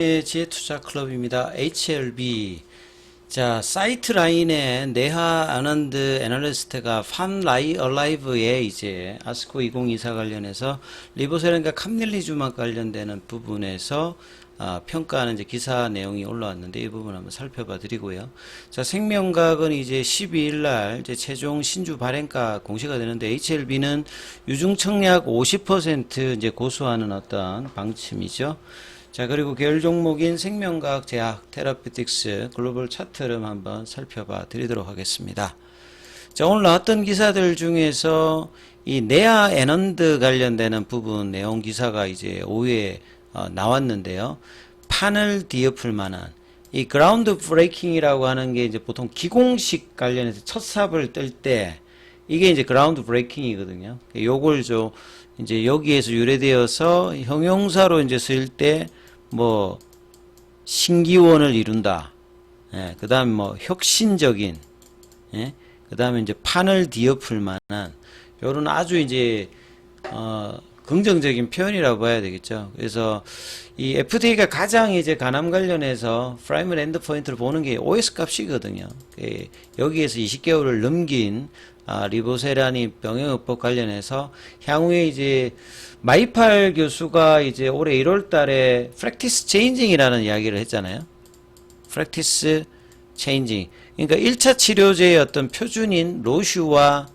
지혜투자클럽입니다. HLB. 자, 사이트 라인에 네하 아넌드 애널리스트가 팜 얼라이브에 이제 아스코 2024 관련해서 리보세란과 캄릴리주막 관련되는 부분에서 평가하는 이제 기사 내용이 올라왔는데 이 부분 한번 살펴봐 드리고요. 자, 생명각은 이제 12일 날 이제 최종 신주 발행가 공시가 되는데 HLB는 유중청약 50% 이제 고수하는 어떤 방침이죠. 자, 그리고 계열 종목인 생명과학, 제약, 테라피틱스, 글로벌 차트를 한번 살펴봐 드리도록 하겠습니다. 자, 오늘 나왔던 기사들 중에서 이 네아 애넌드 관련되는 부분 내용 기사가 이제 오후에 나왔는데요. 판을 뒤엎을 만한 이 그라운드 브레이킹이라고 하는 게 이제 보통 기공식 관련해서 첫 삽을 뜰 때 이게 이제 그라운드 브레이킹이거든요. 요걸 이제 여기에서 유래되어서 형용사로 이제 쓸 때 뭐 신기원을 이룬다. 예, 그다음에 뭐 혁신적인, 예, 그다음에 이제 판을 뒤엎을 만한 요런 아주 이제 긍정적인 표현이라고 봐야 되겠죠. 그래서 이 FTA가 가장 이제 가남 관련해서 프라이머리 엔드 포인트를 보는 게 OS 값이거든요. 여기에서 20개월을 넘긴 리보세라니 병행요법 관련해서 향후에 이제 마이팔 교수가 이제 올해 1월 달에 프랙티스 체인징이라는 이야기를 했잖아요. 프랙티스 체인징. 그러니까 1차 치료제의 어떤 표준인 로슈와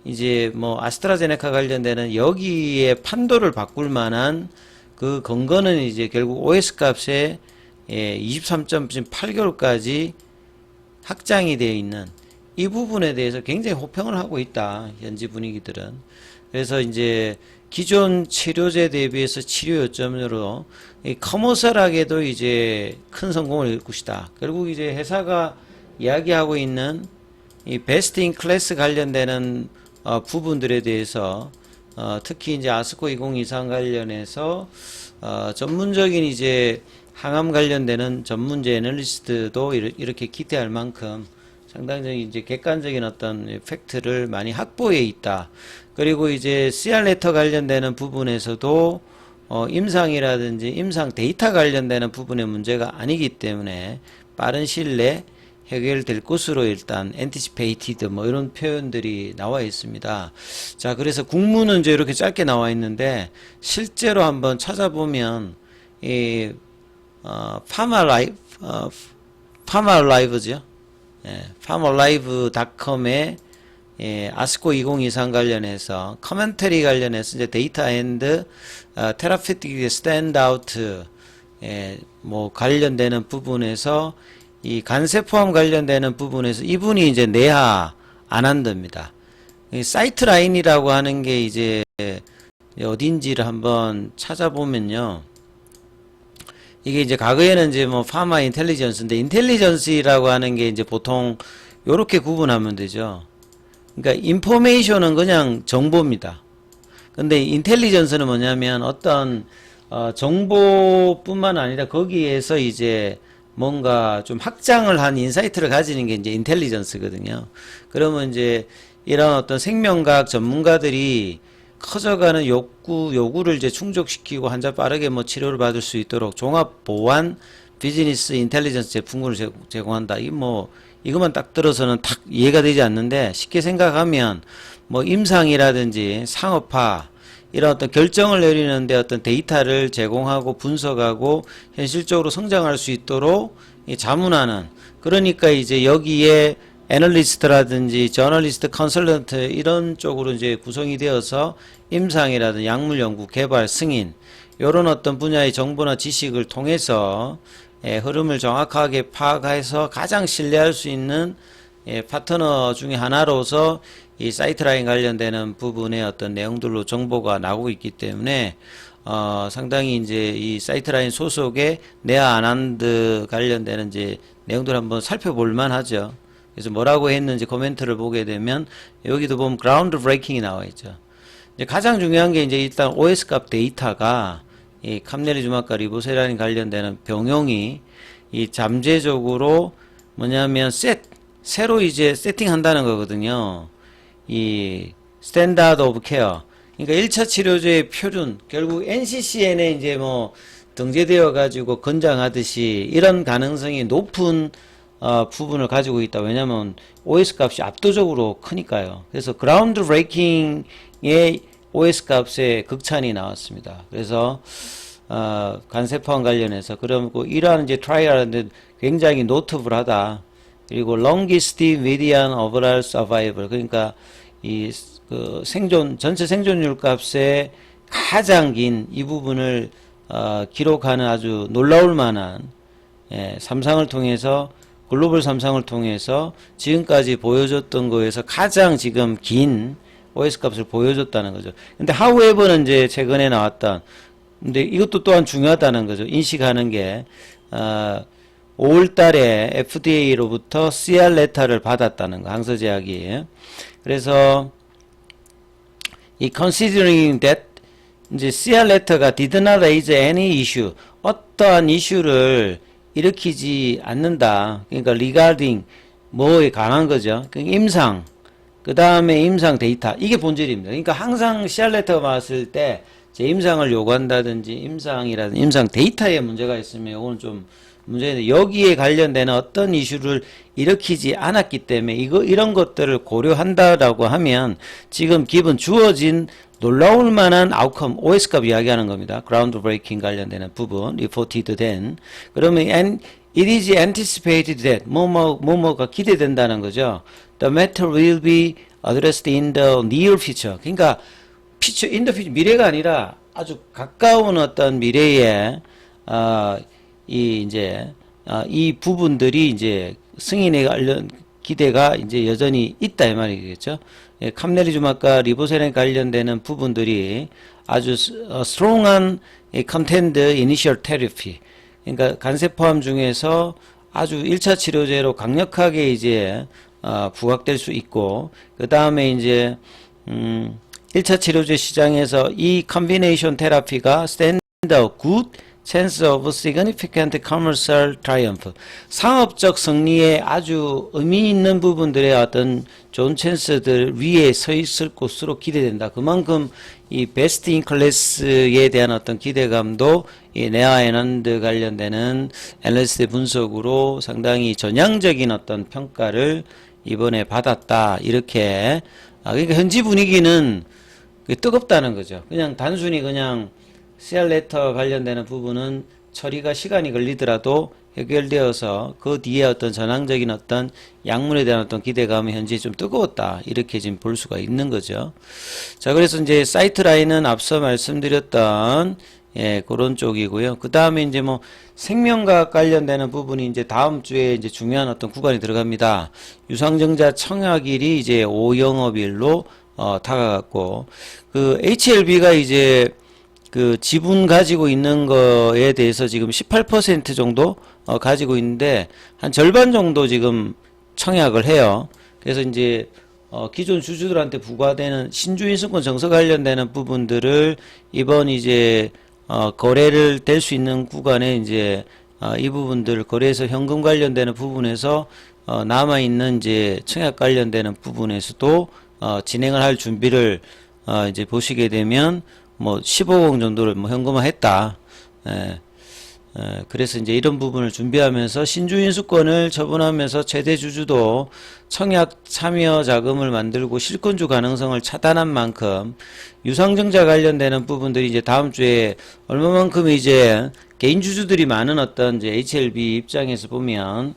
이제 뭐 아스트라제네카 관련되는 여기에 판도를 바꿀 만한 그 근거는 이제 결국 OS 값에 23.8개월까지 확장이 되어 있는 이 부분에 대해서 굉장히 호평을 하고 있다. 현지 분위기들은. 그래서 이제 기존 치료제 대비해서 치료 요점으로 이 커머셜하게도 이제 큰 성공을 이룰 것이다. 결국 이제 회사가 이야기하고 있는 이 베스트 인 클래스 관련되는 부분들에 대해서 특히 이제 아스코 2023 관련해서 전문적인 이제 항암 관련되는 전문제 애널리스트도 이렇게 기대할 만큼 상당히 이제 객관적인 어떤 팩트를 많이 확보해 있다. 그리고 이제 CR 레터 관련되는 부분에서도 임상이라든지 임상 데이터 관련되는 부분의 문제가 아니기 때문에 빠른 시일 내 해결될 것으로 일단 anticipated 뭐 이런 표현들이 나와 있습니다. 자, 그래서 국문은 이제 이렇게 짧게 나와 있는데 실제로 한번 찾아보면 이 파마라이브죠. 예, farmalive.com에 아스코 2023 관련해서 커멘터리 관련해서 이제 데이터 앤드 테라피틱 스탠드아웃 뭐 관련되는 부분에서 이 간세포함 관련되는 부분에서 이분이 이제 네하 아난드입니다. 사이트 라인이라고 하는 게 이제 어딘지를 한번 찾아보면요. 이게 이제 과거에는 이제 뭐 파마 인텔리전스인데 인텔리전스라고 하는 게 이제 보통 요렇게 구분하면 되죠. 그러니까 인포메이션은 그냥 정보입니다. 근데 인텔리전스는 뭐냐면 어떤 정보뿐만 아니라 거기에서 이제 뭔가 좀 확장을 한 인사이트를 가지는 게 이제 인텔리전스거든요. 그러면 이제 이런 어떤 생명과학 전문가들이 커져가는 요구를 이제 충족시키고 환자 빠르게 뭐 치료를 받을 수 있도록 종합 보안 비즈니스 인텔리전스 제품군을 제공한다. 이것만 딱 들어서는 딱 이해가 되지 않는데 쉽게 생각하면 뭐 임상이라든지 상업화 이런 어떤 결정을 내리는데 어떤 데이터를 제공하고 분석하고 현실적으로 성장할 수 있도록 자문하는, 그러니까 이제 여기에 애널리스트라든지 저널리스트, 컨설턴트 이런 쪽으로 이제 구성이 되어서 임상이라든지 약물 연구, 개발, 승인 이런 어떤 분야의 정보나 지식을 통해서 흐름을 정확하게 파악해서 가장 신뢰할 수 있는 파트너 중에 하나로서 이 사이트 라인 관련되는 부분의 어떤 내용들로 정보가 나오고 있기 때문에 상당히 이제 이 사이트 라인 소속의 네아 아난드 관련되는 이제 내용들 한번 살펴볼 만하죠. 그래서 뭐라고 했는지 코멘트를 보게 되면 여기도 보면 그라운드 브레이킹이 나와 있죠. 이제 가장 중요한 게 이제 일단 OS 값 데이터가 이 캄릴리주막과 리보세라닌 관련되는 병용이 이 잠재적으로 뭐냐면 새로 이제 세팅한다는 거거든요. 이 스탠다드 오브 케어. 그러니까 1차 치료제의 표준, 결국 NCCN에 이제 뭐 등재되어 가지고 건장하듯이 이런 가능성이 높은 부분을 가지고 있다. 왜냐하면 OS 값이 압도적으로 크니까요. 그래서 그라운드 브레이킹의 OS 값에 극찬이 나왔습니다. 그래서 간세포함 관련해서 그러고 이러한 이제 트라이얼은 굉장히 노트블하다. 그리고 longest median overall survival, 그러니까 그 생존 전체 생존율 값의 가장 긴 이 부분을 기록하는 아주 놀라울 만한 삼상을 통해서 글로벌 삼상을 통해서 지금까지 보여줬던 거에서 가장 지금 긴 OS 값을 보여줬다는 거죠. 근데 however는 이제 최근에 나왔던, 근데 이것도 또한 중요하다는 거죠. 인식하는 게 5월 달에 FDA로부터 CR 레터를 받았다는 거, 항서제약이. 그래서 이 considering that 이제 CR 레터가 did not raise any issue, 어떠한 이슈를 일으키지 않는다. 그러니까 regarding 뭐에 관한 거죠. 그러니까 임상, 그 다음에 임상 데이터, 이게 본질입니다. 그러니까 항상 CR 레터가 나왔을 때 제 임상을 요구한다든지 임상이라든지 임상 데이터에 문제가 있으면 이거는 좀 문제인데, 여기에 관련되는 어떤 이슈를 일으키지 않았기 때문에 이런 것들을 고려한다라고 하면 지금 기본 주어진 놀라울 만한 아웃컴 OS 값 이야기하는 겁니다. 그라운드 브레이킹 관련되는 부분 reported then, 그러면 it is anticipated that 뭐뭐가 기대된다는 거죠. The matter will be addressed in the near future. 그러니까 in the future, 미래가 아니라 아주 가까운 어떤 미래에 이 부분들이 이제 승인에 관련 기대가 이제 여전히 있다 이 말이겠죠. 캄네리주막과 리보세렌 관련되는 부분들이 아주 strong한 contained initial therapy, 그러니까 간세포함 중에서 아주 1차 치료제로 강력하게 이제 부각될 수 있고, 그 다음에 이제 1차 치료제 시장에서 이 컨비네이션 테라피가 stand a good chance of significant commercial triumph, 상업적 승리에 아주 의미 있는 부분들의 어떤 좋은 찬스들 위에 서 있을 것으로 기대된다. 그만큼 이 베스트 인 클래스에 대한 어떤 기대감도 이 네아에넌드 관련되는 애널리스트 분석으로 상당히 전향적인 어떤 평가를 이번에 받았다. 이렇게 그러니까 현지 분위기는 뜨겁다는 거죠. 그냥 단순히 그냥 CR 레터 관련되는 부분은 처리가 시간이 걸리더라도 해결되어서 그 뒤에 어떤 전향적인 어떤 약물에 대한 어떤 기대감이 현재 좀 뜨거웠다. 이렇게 지금 볼 수가 있는 거죠. 자, 그래서 이제 사이트 라인은 앞서 말씀드렸던 그런 쪽이고요. 그 다음에 이제 뭐 생명과학 관련되는 부분이 이제 다음 주에 이제 중요한 어떤 구간이 들어갑니다. 유상증자 청약일이 이제 5영업일로 다가갔고, 그 HLB가 이제 그 지분 가지고 있는 거에 대해서 지금 18% 정도 가지고 있는데 한 절반 정도 지금 청약을 해요. 그래서 이제 기존 주주들한테 부과되는 신주인수권 정서 관련되는 부분들을 이번 이제 거래를 될 수 있는 구간에 이제 이 부분들 거래해서 현금 관련되는 부분에서 남아 있는 이제 청약 관련되는 부분에서도 진행을 할 준비를 이제 보시게 되면 뭐 15억 정도를 뭐 현금화했다. 그래서 이제 이런 부분을 준비하면서 신주인수권을 처분하면서 최대 주주도 청약 참여 자금을 만들고 실권주 가능성을 차단한 만큼 유상증자 관련되는 부분들이 이제 다음 주에 얼마만큼 이제 개인 주주들이 많은 어떤 이제 HLB 입장에서 보면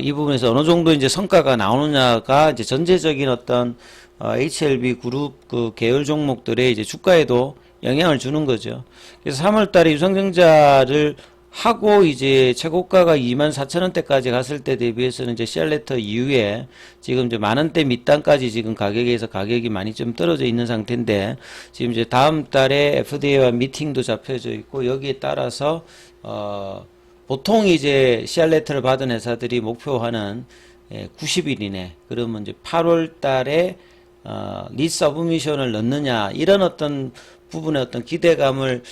이 부분에서 어느 정도 이제 성과가 나오느냐가 이제 전체적인 어떤 HLB 그룹 그 계열 종목들의 이제 주가에도 영향을 주는 거죠. 그래서 3월 달에 유상증자를 하고 이제 최고가가 24,000원대까지 갔을 때 대비해서는 이제 CR레터 이후에 지금 이제 만원대 밑단까지 지금 가격에서 가격이 많이 좀 떨어져 있는 상태인데, 지금 이제 다음 달에 FDA와 미팅도 잡혀져 있고, 여기에 따라서 보통 이제 CR레터를 받은 회사들이 목표하는 90일 이내, 그러면 이제 8월 달에 리서브미션을 넣느냐, 이런 어떤 부분의 어떤 기대감을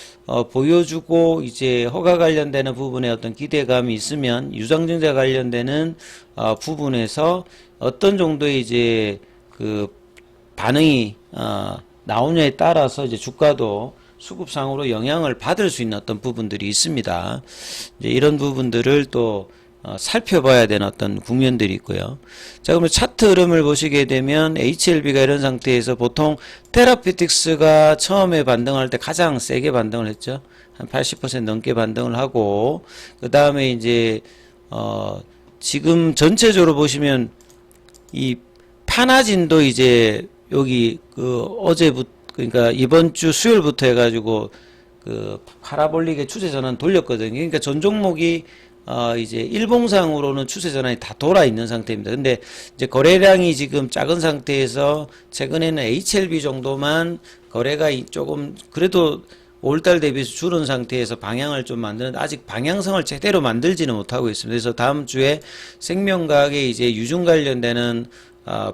보여주고, 이제 허가 관련되는 부분에 어떤 기대감이 있으면 유상증자 관련되는 부분에서 어떤 정도의 이제 그 반응이 나오냐에 따라서 이제 주가도 수급상으로 영향을 받을 수 있는 어떤 부분들이 있습니다. 이제 이런 부분들을 또 살펴봐야 되는 어떤 국면들이 있고요. 자, 그러면 차트 흐름을 보시게 되면 HLB가 이런 상태에서 보통 테라피틱스가 처음에 반등할 때 가장 세게 반등을 했죠. 한 80% 넘게 반등을 하고, 그 다음에 이제 지금 전체적으로 보시면 이 파나진도 이제 여기 어제부터, 그러니까 이번 주 수요일부터 해가지고 그 파라볼릭의 추세 전환 돌렸거든요. 그러니까 전 종목이 이제 일봉상으로는 추세 전환이 다 돌아 있는 상태입니다. 근데 이제 거래량이 지금 작은 상태에서 최근에는 HLB 정도만 거래가 조금 그래도 5월달 대비해서 줄은 상태에서 방향을 좀 만드는, 아직 방향성을 제대로 만들지는 못하고 있습니다. 그래서 다음 주에 생명과학에 이제 유중 관련되는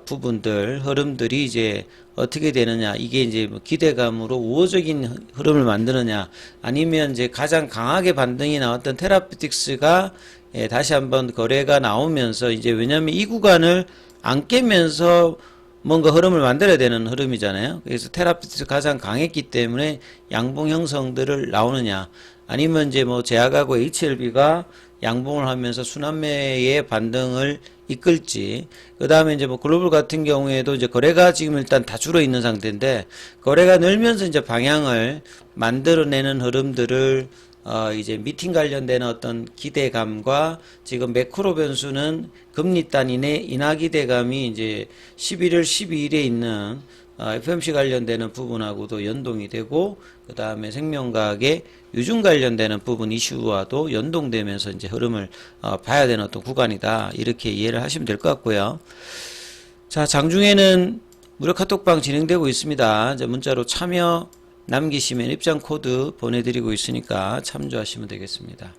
부분들, 흐름들이 이제 어떻게 되느냐, 이게 이제 뭐 기대감으로 우호적인 흐름을 만드느냐, 아니면 이제 가장 강하게 반등이 나왔던 테라피틱스가 다시 한번 거래가 나오면서, 이제 왜냐면 이 구간을 안 깨면서 뭔가 흐름을 만들어야 되는 흐름이잖아요. 그래서 테라피틱스 가장 강했기 때문에 양봉 형성들을 나오느냐, 아니면 이제 뭐 제약하고 HLB가 양봉을 하면서 순환매의 반등을 이끌지. 그 다음에 이제 뭐 글로벌 같은 경우에도 이제 거래가 지금 일단 다 줄어 있는 상태인데, 거래가 늘면서 이제 방향을 만들어내는 흐름들을 이제 미팅 관련된 어떤 기대감과 지금 매크로 변수는 금리 단인의 인하 기대감이 이제 11월 12일에 있는 FOMC 관련되는 부분하고도 연동이 되고, 그 다음에 생명과학의 유중 관련되는 부분 이슈와도 연동되면서 이제 흐름을 봐야 되는 어떤 구간이다, 이렇게 이해를 하시면 될 것 같고요. 자, 장중에는 무료 카톡방 진행되고 있습니다. 이제 문자로 참여 남기시면 입장 코드 보내드리고 있으니까 참조하시면 되겠습니다.